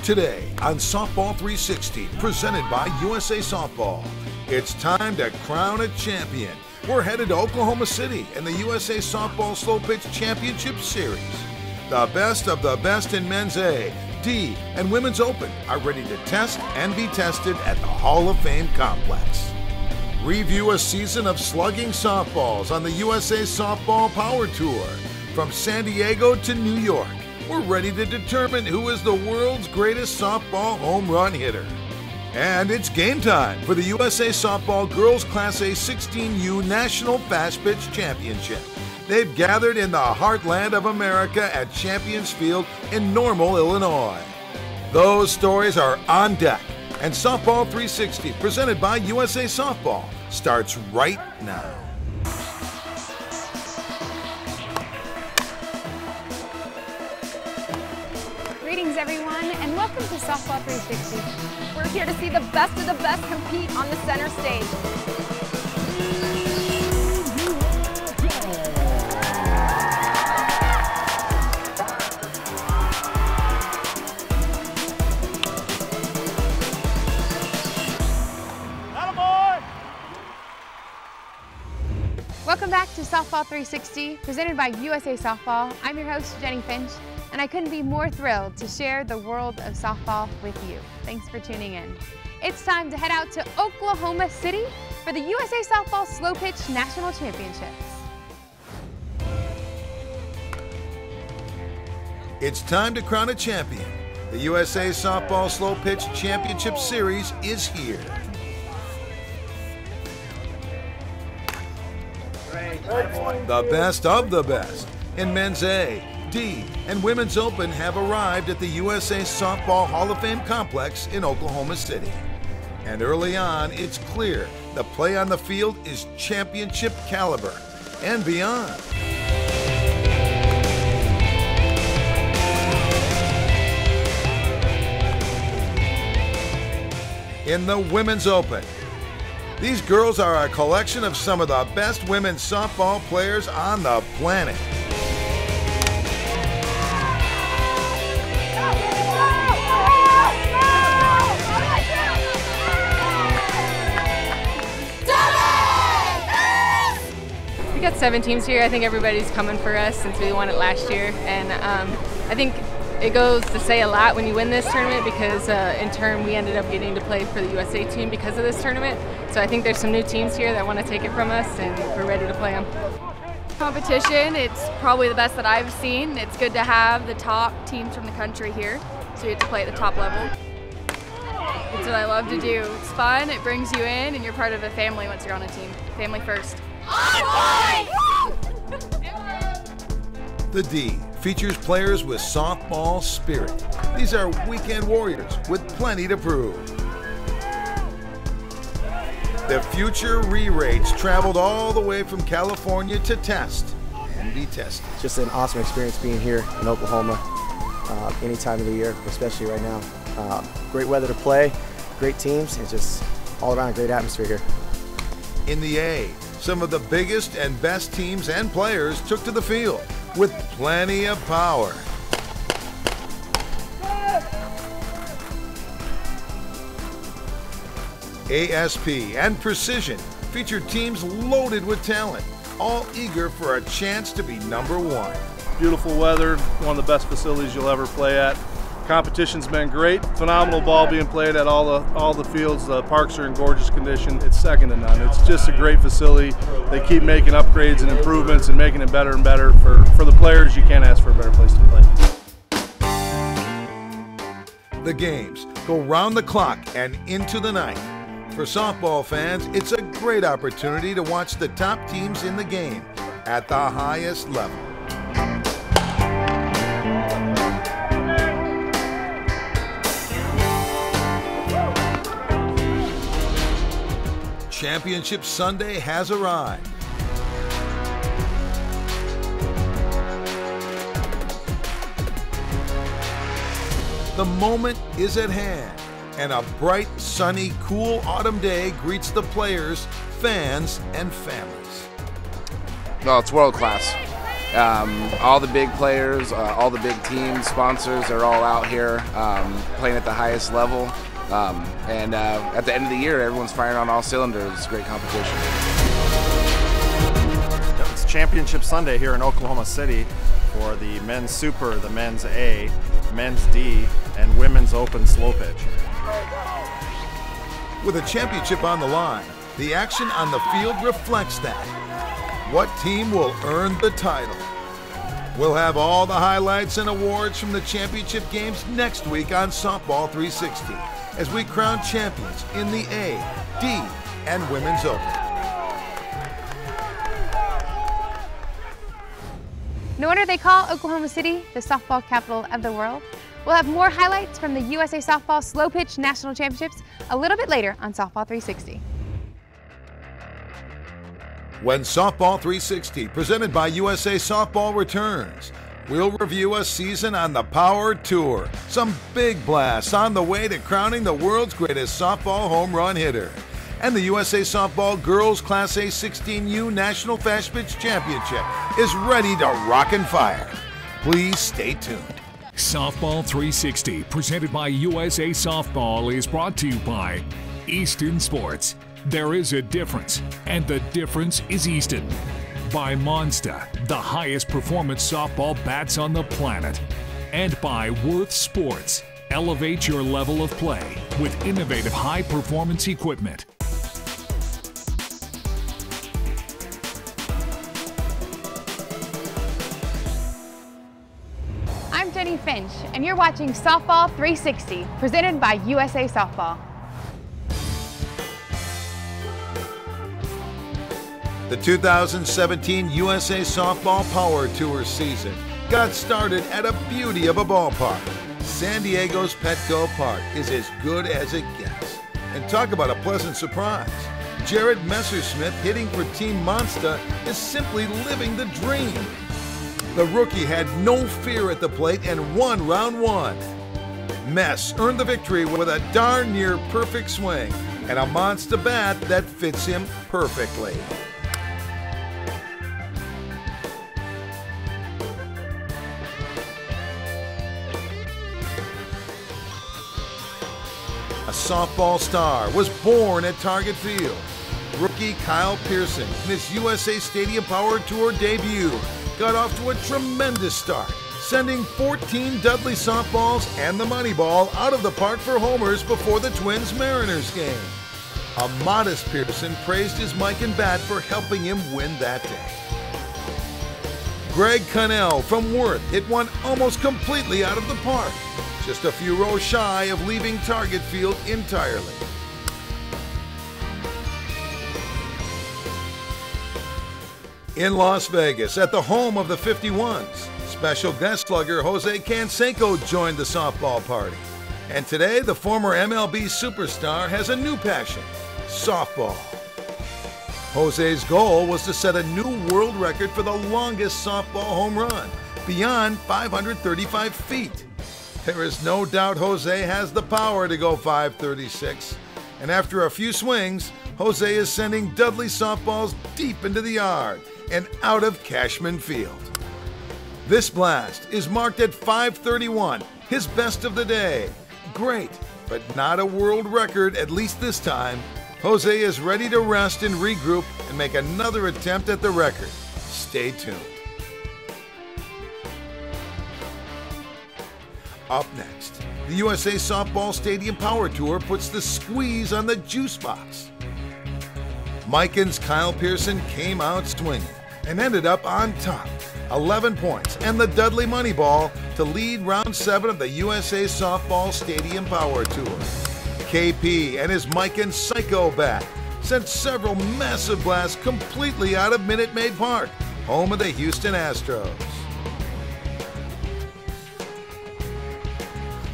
Today on Softball 360, presented by USA Softball, it's time to crown a champion. We're headed to Oklahoma City in the USA Softball Slow Pitch Championship Series. The best of the best in men's A, D, and women's open are ready to test and be tested at the Hall of Fame complex. Review a season of slugging softballs on the USA Softball Power Tour. From San Diego to New York, we're ready to determine who is the world's greatest softball home run hitter. And it's game time for the USA Softball Girls Class A 16U National Fast Pitch Championship. They've gathered in the heartland of America at Champions Field in Normal, Illinois. Those stories are on deck, and Softball 360, presented by USA Softball, starts right now. Greetings, everyone, and welcome to Softball 360. We're here to see the best of the best compete on the center stage. Welcome back to Softball 360, presented by USA Softball. I'm your host, Jenny Finch, and I couldn't be more thrilled to share the world of softball with you. Thanks for tuning in. It's time to head out to Oklahoma City for the USA Softball Slow Pitch National Championships. It's time to crown a champion. The USA Softball Slow Pitch Championship Series is here. The best of the best in men's A, D, and women's open have arrived at the USA Softball Hall of Fame complex in Oklahoma City. And early on, it's clear the play on the field is championship caliber and beyond. In the women's open, these girls are a collection of some of the best women's softball players on the planet. We got 7 teams here. I think everybody's coming for us since we won it last year, and I think it goes to say a lot when you win this tournament because in turn we ended up getting to play for the USA team because of this tournament. So I think there's some new teams here that want to take it from us, and we're ready to play them. Competition, it's probably the best that I've seen. It's good to have the top teams from the country here, so you get to play at the top level. It's what I love to do. It's fun, it brings you in, and you're part of a family once you're on a team. Family first. The D features players with softball spirit. These are weekend warriors with plenty to prove. The future re-rates traveled all the way from California to test and be tested. It's just an awesome experience being here in Oklahoma any time of the year, especially right now. Great weather to play, great teams, it's just all around a great atmosphere here. In the A, some of the biggest and best teams and players took to the field with plenty of power. ASP and Precision featured teams loaded with talent, all eager for a chance to be #1. Beautiful weather, one of the best facilities you'll ever play at. Competition's been great, phenomenal ball being played at all the fields. The parks are in gorgeous condition. It's second to none. It's just a great facility. They keep making upgrades and improvements and making it better and better for the players. You can't ask for a better place to play. The games go round the clock and into the night. For softball fans, it's a great opportunity to watch the top teams in the game at the highest level. Championship Sunday has arrived. The moment is at hand, and a bright, sunny, cool autumn day greets the players, fans, and families. No, it's world class. All the big players, all the big teams, sponsors are all out here playing at the highest level. And at the end of the year, everyone's firing on all cylinders. It's a great competition. It's Championship Sunday here in Oklahoma City for the Men's Super, the Men's A, Men's D, and Women's Open Slow Pitch. With a championship on the line, the action on the field reflects that. What team will earn the title? We'll have all the highlights and awards from the championship games next week on Softball 360 as we crown champions in the A, D, and Women's Open. No wonder they call Oklahoma City the softball capital of the world. We'll have more highlights from the USA Softball Slow Pitch National Championships a little bit later on Softball 360. When Softball 360, presented by USA Softball, returns, we'll review a season on the Power Tour. Some big blasts on the way to crowning the world's greatest softball home run hitter. And the USA Softball Girls Class A 16U National Fast Pitch Championship is ready to rock and fire. Please stay tuned. Softball 360, presented by USA Softball, is brought to you by Easton Sports. There is a difference, and the difference is Easton. By Monster, the highest performance softball bats on the planet. And by Worth Sports. Elevate your level of play with innovative high-performance equipment. I'm Jenny Finch, and you're watching Softball 360, presented by USA Softball. The 2017 USA Softball Power Tour season got started at a beauty of a ballpark. San Diego's Petco Park is as good as it gets. And talk about a pleasant surprise. Jared Messersmith hitting for Team Monster is simply living the dream. The rookie had no fear at the plate and won round one. Mess earned the victory with a darn near perfect swing and a monster bat that fits him perfectly. A softball star was born at Target Field. Rookie Kyle Pearson, in his USA Stadium Power Tour debut, got off to a tremendous start, sending 14 Dudley softballs and the money ball out of the park for homers before the Twins-Mariners game. A modest Pearson praised his mic and bat for helping him win that day. Greg Connell from Worth hit one almost completely out of the park, just a few rows shy of leaving Target Field entirely. In Las Vegas, at the home of the 51s, special guest slugger Jose Canseco joined the softball party. And today, the former MLB superstar has a new passion: softball. Jose's goal was to set a new world record for the longest softball home run, beyond 535 feet. There is no doubt Jose has the power to go 536. And after a few swings, Jose is sending Dudley softballs deep into the yard and out of Cashman Field. This blast is marked at 531, his best of the day. Great, but not a world record, at least this time. Jose is ready to rest and regroup and make another attempt at the record. Stay tuned. Up next, the USA Softball Stadium Power Tour puts the squeeze on the juice box. Mican's Kyle Pearson came out swinging and ended up on top, 11 points and the Dudley money ball to lead round 7 of the USA Softball Stadium Power Tour. KP and his Mican Psycho bat sent several massive blasts completely out of Minute Maid Park, home of the Houston Astros.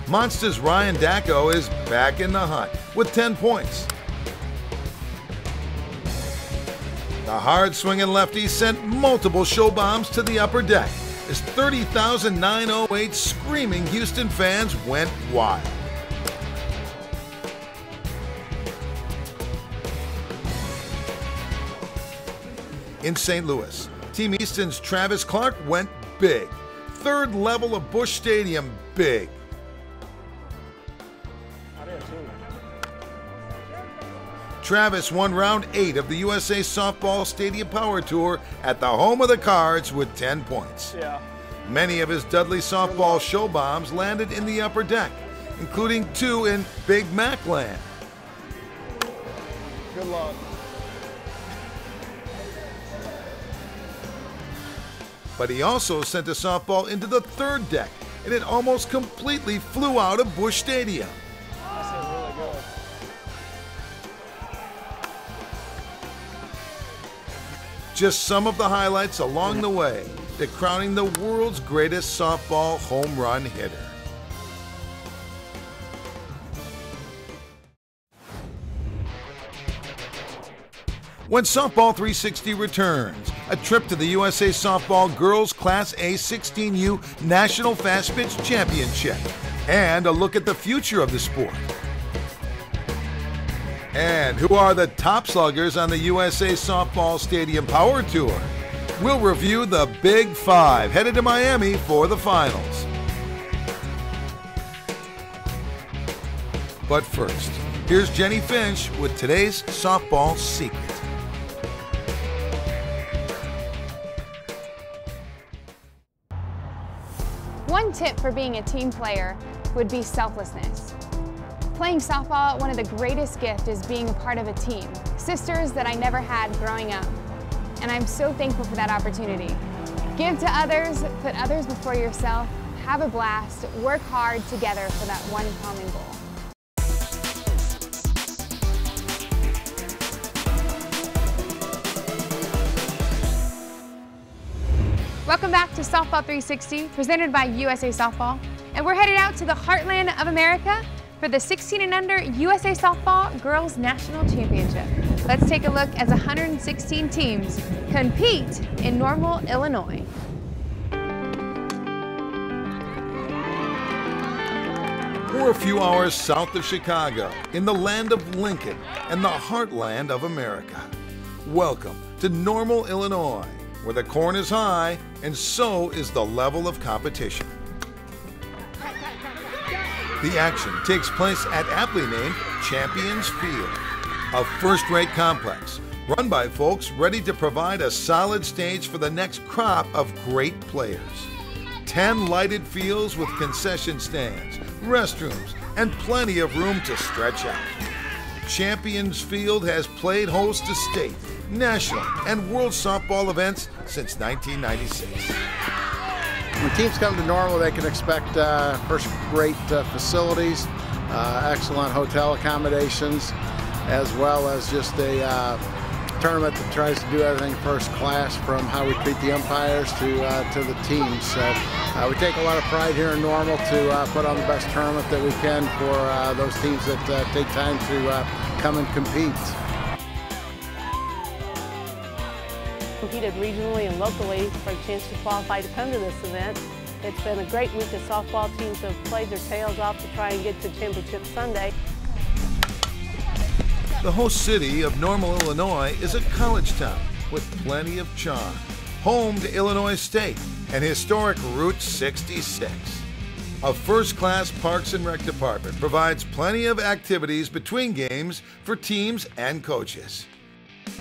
Monster's Ryan Dacko is back in the hunt with 10 points. The hard-swinging lefty sent multiple show bombs to the upper deck as 30,908 screaming Houston fans went wild. In St. Louis, Team Easton's Travis Clark went big. Third level of Busch Stadium, big. Travis won round 8 of the USA Softball Stadium Power Tour at the home of the Cards with 10 points. Many of his Dudley softball show bombs landed in the upper deck, including 2 in Big Mac land. Good luck. But he also sent a softball into the third deck, and it almost completely flew out of Busch Stadium. That's really good. Just some of the highlights along the way to crowning the world's greatest softball home run hitter. When Softball 360 returns, a trip to the USA Softball Girls Class A 16U National Fast Pitch Championship, and a look at the future of the sport. And who are the top sluggers on the USA Softball Stadium Power Tour? We'll review the Big Five, headed to Miami for the finals. But first, here's Jenny Finch with today's softball secret. One tip for being a team player would be selflessness. Playing softball, one of the greatest gifts is being a part of a team. Sisters that I never had growing up. And I'm so thankful for that opportunity. Give to others, put others before yourself, have a blast, work hard together for that one common goal. Welcome back to Softball 360, presented by USA Softball. And we're headed out to the heartland of America for the 16 and under USA Softball Girls National Championship. Let's take a look as 116 teams compete in Normal, Illinois. We're a few hours south of Chicago, in the land of Lincoln and the heartland of America. Welcome to Normal, Illinois, where the corn is high and so is the level of competition. The action takes place at aptly named Champions Field, a first-rate complex run by folks ready to provide a solid stage for the next crop of great players. 10 lighted fields with concession stands, restrooms, and plenty of room to stretch out. Champions Field has played host to state, national, and world softball events since 1996. When teams come to Normal, they can expect first-rate facilities, excellent hotel accommodations, as well as just a tournament that tries to do everything first class, from how we treat the umpires to the teams. So we take a lot of pride here in Normal to put on the best tournament that we can for those teams that take time to come and compete. Competed regionally and locally for a chance to qualify to come to this event. It's been a great week of softball. Teams have played their tails off to try and get to Championship Sunday. The host city of Normal, Illinois is a college town with plenty of charm, home to Illinois State and historic Route 66. A first-class Parks and Rec department provides plenty of activities between games for teams and coaches.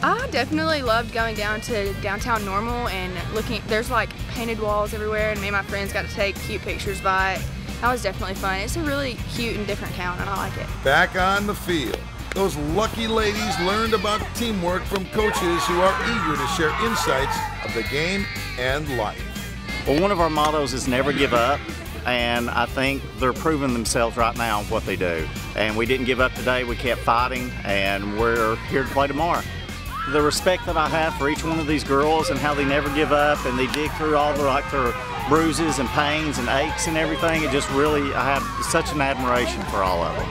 I definitely loved going down to downtown Normal and looking. There's like painted walls everywhere, and me and my friends got to take cute pictures by it. That was definitely fun. It's a really cute and different town, and I like it. Back on the field, those lucky ladies learned about teamwork from coaches who are eager to share insights of the game and life. Well, one of our mottos is never give up, and I think they're proving themselves right now in what they do. And we didn't give up today, we kept fighting, and we're here to play tomorrow. The respect that I have for each one of these girls and how they never give up and they dig through all their bruises and pains and aches and everything, it just really, I have such an admiration for all of them.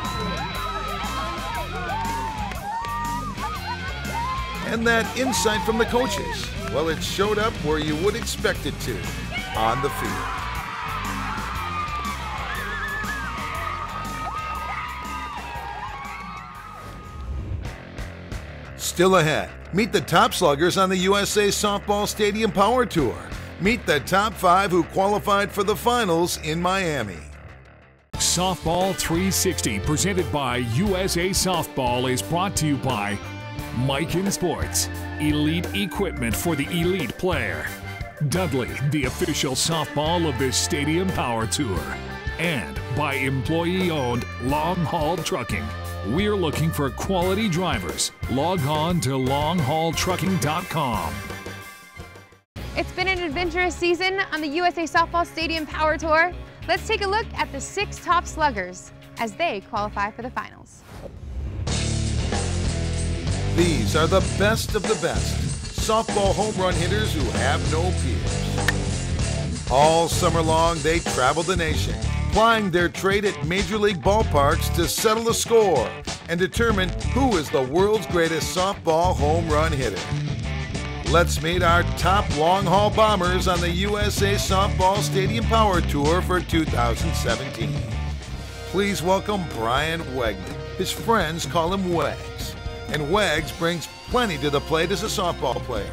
And that insight from the coaches, well, it showed up where you would expect it to, on the field. Still ahead, meet the top sluggers on the USA Softball Stadium Power Tour. Meet the top 5 who qualified for the finals in Miami. Softball 360, presented by USA Softball, is brought to you by Miken Sports, elite equipment for the elite player. Dudley, the official softball of the Stadium Power Tour. And by employee-owned Long Haul Trucking. We're looking for quality drivers. Log on to longhaultrucking.com. It's been an adventurous season on the USA Softball Stadium Power Tour. Let's take a look at the 6 top sluggers as they qualify for the finals. These are the best of the best softball home run hitters who have no peers. All summer long, they travel the nation, plying their trade at Major League ballparks to settle the score and determine who is the world's greatest softball home run hitter. Let's meet our top long-haul bombers on the USA Softball Stadium Power Tour for 2017. Please welcome Brian Wegman. His friends call him Wags, and Wags brings plenty to the plate as a softball player.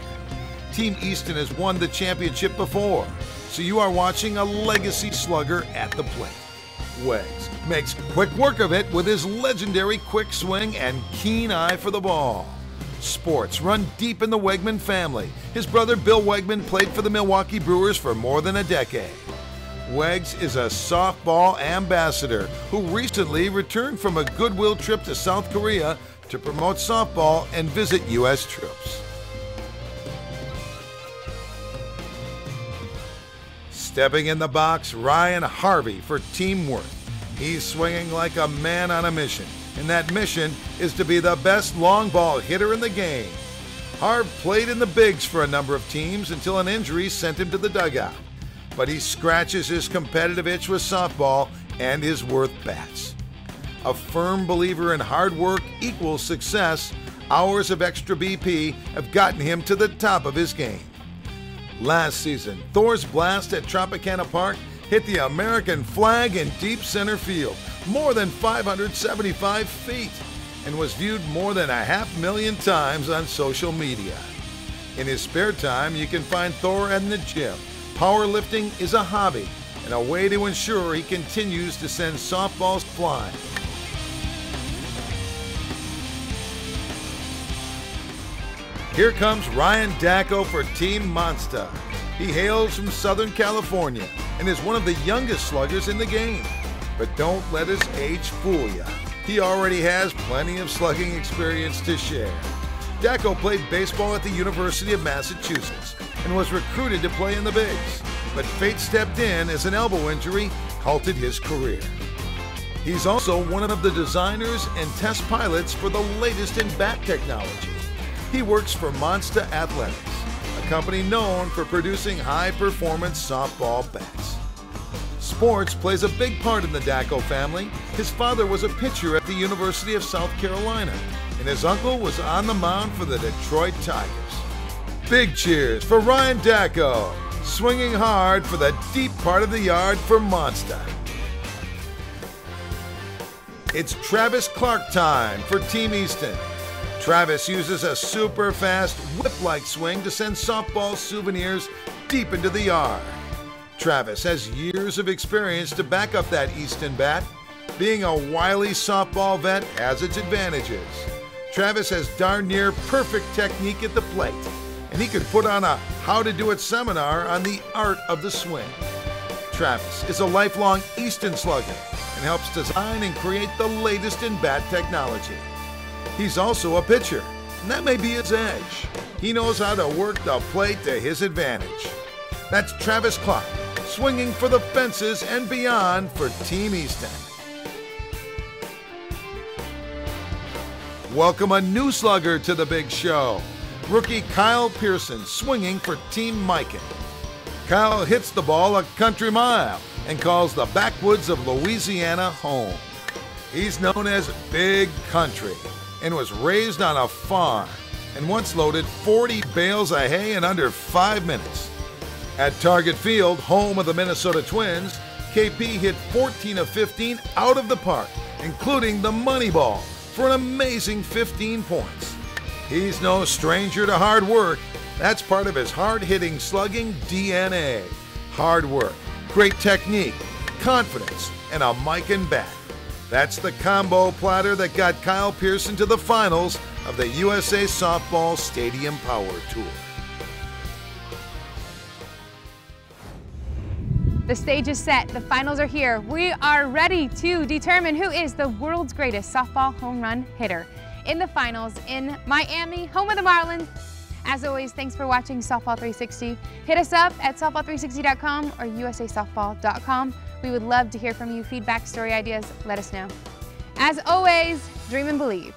Team Easton has won the championship before, so you are watching a legacy slugger at the plate. Wags makes quick work of it with his legendary quick swing and keen eye for the ball. Sports run deep in the Wegman family. His brother Bill Wegman played for the Milwaukee Brewers for more than a decade. Wags is a softball ambassador who recently returned from a goodwill trip to South Korea to promote softball and visit U.S. troops. Stepping in the box, Ryan Harvey for Team Worth. He's swinging like a man on a mission, and that mission is to be the best long ball hitter in the game. Harv played in the bigs for a number of teams until an injury sent him to the dugout, but he scratches his competitive itch with softball and his Worth bats. A firm believer in hard work equals success, hours of extra BP have gotten him to the top of his game. Last season, Thor's blast at Tropicana Park hit the American flag in deep center field, more than 575 feet, and was viewed more than 500,000 times on social media. In his spare time, you can find Thor in the gym. Powerlifting is a hobby and a way to ensure he continues to send softballs flying. Here comes Ryan Dacko for Team Monsta. He hails from Southern California and is one of the youngest sluggers in the game. But don't let his age fool you. He already has plenty of slugging experience to share. Dacko played baseball at the University of Massachusetts and was recruited to play in the bigs. But fate stepped in as an elbow injury halted his career. He's also one of the designers and test pilots for the latest in bat technology. He works for Monsta Athletics, a company known for producing high-performance softball bats. Sports plays a big part in the Dacko family. His father was a pitcher at the University of South Carolina, and his uncle was on the mound for the Detroit Tigers. Big cheers for Ryan Dacko, swinging hard for the deep part of the yard for Monsta. It's Travis Clark time for Team Easton. Travis uses a super fast whip-like swing to send softball souvenirs deep into the yard. Travis has years of experience to back up that Easton bat. Being a wily softball vet has its advantages. Travis has darn near perfect technique at the plate, and he could put on a How to Do It seminar on the art of the swing. Travis is a lifelong Easton slugger and helps design and create the latest in bat technology. He's also a pitcher, and that may be his edge. He knows how to work the plate to his advantage. That's Travis Clark, swinging for the fences and beyond for Team Easton. Welcome a new slugger to the big show. Rookie Kyle Pearson swinging for Team Miken. Kyle hits the ball a country mile and calls the backwoods of Louisiana home. He's known as Big Country and was raised on a farm and once loaded 40 bales of hay in under 5 minutes. At Target Field, home of the Minnesota Twins, KP hit 14 of 15 out of the park, including the money ball for an amazing 15 points. He's no stranger to hard work. That's part of his hard-hitting slugging DNA. Hard work, great technique, confidence, and a mic and bat. That's the combo platter that got Kyle Pearson to the finals of the USA Softball Stadium Power Tour. The stage is set, the finals are here. We are ready to determine who is the world's greatest softball home run hitter in the finals in Miami, home of the Marlins. As always, thanks for watching Softball 360. Hit us up at softball360.com or usasoftball.com. We would love to hear from you. Feedback, story ideas, let us know. As always, dream and believe.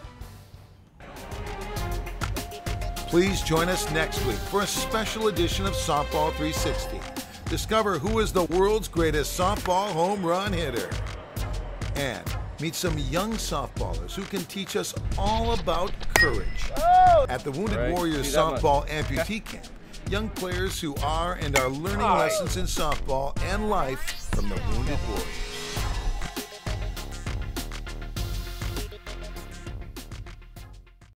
Please join us next week for a special edition of Softball 360. Discover who is the world's greatest softball home run hitter. And meet some young softballers who can teach us all about courage. At the Wounded Warriors Softball Amputee Camp, young players who are and are learning lessons in softball and life from the Wounded Warriors.